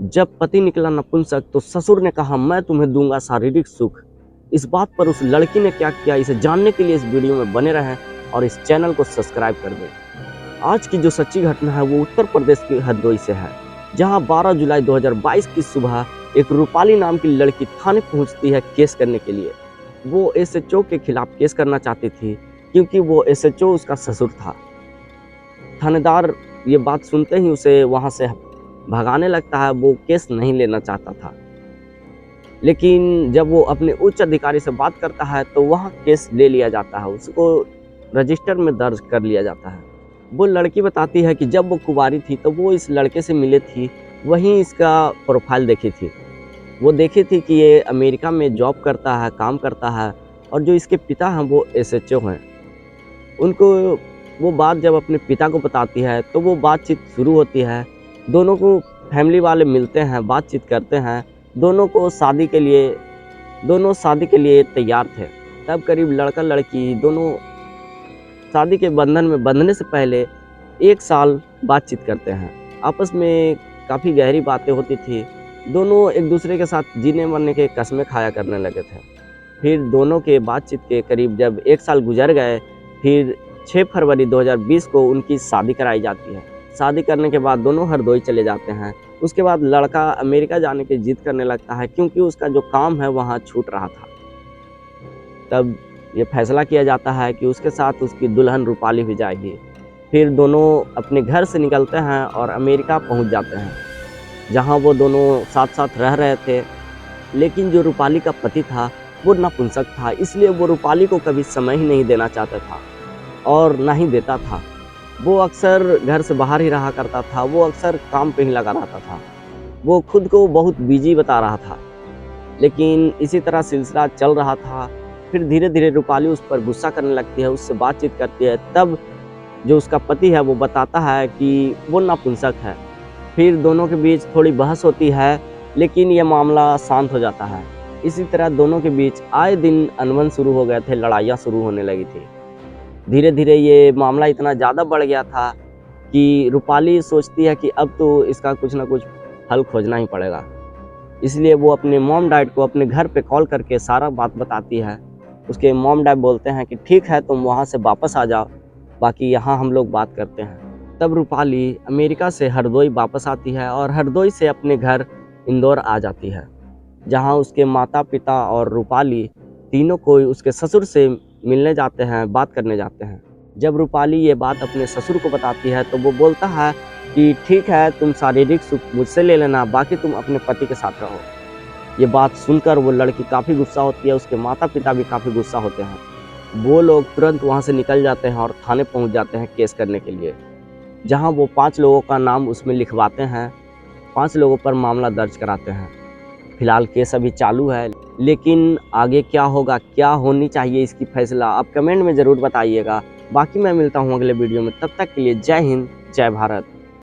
जब पति निकला नपुंसक तो ससुर ने कहा मैं तुम्हें दूंगा शारीरिक सुख। इस बात पर उस लड़की ने क्या किया, इसे जानने के लिए इस वीडियो में बने रहें और इस चैनल को सब्सक्राइब कर दें। आज की जो सच्ची घटना है वो उत्तर प्रदेश के हरदोई से है, जहां 12 जुलाई 2022 की सुबह एक रूपाली नाम की लड़की थाने पहुंचती है केस करने के लिए। वो एसएचओ के खिलाफ केस करना चाहती थी क्योंकि वो एसएचओ उसका ससुर था। थानेदार ये बात सुनते ही उसे वहां से भगाने लगता है। वो केस नहीं लेना चाहता था, लेकिन जब वो अपने उच्च अधिकारी से बात करता है तो वहाँ केस ले लिया जाता है, उसको रजिस्टर में दर्ज कर लिया जाता है। वो लड़की बताती है कि जब वो कुंवारी थी तो वो इस लड़के से मिले थी, वहीं इसका प्रोफाइल देखी थी। वो देखी थी कि ये अमेरिका में जॉब करता है, काम करता है, और जो इसके पिता हैं वो एसएचओ हैं। उनको वो बात जब अपने पिता को बताती है तो वो बातचीत शुरू होती है। दोनों को फैमिली वाले मिलते हैं, बातचीत करते हैं। दोनों शादी के लिए तैयार थे। तब करीब लड़का लड़की दोनों शादी के बंधन में बंधने से पहले 1 साल बातचीत करते हैं। आपस में काफ़ी गहरी बातें होती थी। दोनों एक दूसरे के साथ जीने मरने के कस्में खाया करने लगे थे। फिर दोनों के बातचीत के करीब जब 1 साल गुजर गए, फिर 6 फरवरी 2020 को उनकी शादी कराई जाती है। शादी करने के बाद दोनों हरदोई चले जाते हैं। उसके बाद लड़का अमेरिका जाने की जिद करने लगता है क्योंकि उसका जो काम है वहाँ छूट रहा था। तब ये फैसला किया जाता है कि उसके साथ उसकी दुल्हन रूपाली भी जाएगी। फिर दोनों अपने घर से निकलते हैं और अमेरिका पहुँच जाते हैं, जहाँ वो दोनों साथ साथ रह रहे थे। लेकिन जो रूपाली का पति था वो नपुंसक था, इसलिए वो रूपाली को कभी समय ही नहीं देना चाहता था और ना ही देता था। वो अक्सर घर से बाहर ही रहा करता था, वो अक्सर काम पे ही लगा रहता था। वो खुद को बहुत बिजी बता रहा था, लेकिन इसी तरह सिलसिला चल रहा था। फिर धीरे धीरे रूपाली उस पर गुस्सा करने लगती है, उससे बातचीत करती है। तब जो उसका पति है वो बताता है कि वो नपुंसक है। फिर दोनों के बीच थोड़ी बहस होती है, लेकिन ये मामला शांत हो जाता है। इसी तरह दोनों के बीच आए दिन अनबन शुरू हो गए थे, लड़ाइयाँ शुरू होने लगी थी। धीरे धीरे ये मामला इतना ज़्यादा बढ़ गया था कि रूपाली सोचती है कि अब तो इसका कुछ ना कुछ हल खोजना ही पड़ेगा। इसलिए वो अपने मॉम डैड को अपने घर पे कॉल करके सारा बात बताती है। उसके मॉम डैड बोलते हैं कि ठीक है, तुम वहाँ से वापस आ जाओ, बाकी यहाँ हम लोग बात करते हैं। तब रूपाली अमेरिका से हरदोई वापस आती है और हरदोई से अपने घर इंदौर आ जाती है, जहाँ उसके माता पिता और रूपाली तीनों को उसके ससुर से मिलने जाते हैं, बात करने जाते हैं। जब रूपाली ये बात अपने ससुर को बताती है तो वो बोलता है कि ठीक है, तुम शारीरिक सुख मुझसे ले लेना, बाकी तुम अपने पति के साथ रहो। ये बात सुनकर वो लड़की काफ़ी गुस्सा होती है, उसके माता पिता भी काफ़ी गुस्सा होते हैं। वो लोग तुरंत वहाँ से निकल जाते हैं और थाने पहुँच जाते हैं केस करने के लिए, जहाँ वो 5 लोगों का नाम उसमें लिखवाते हैं, 5 लोगों पर मामला दर्ज कराते हैं। फिलहाल केस अभी चालू है, लेकिन आगे क्या होगा, क्या होनी चाहिए इसकी फैसला आप कमेंट में ज़रूर बताइएगा। बाकी मैं मिलता हूँ अगले वीडियो में, तब तक के लिए जय हिंद, जय भारत।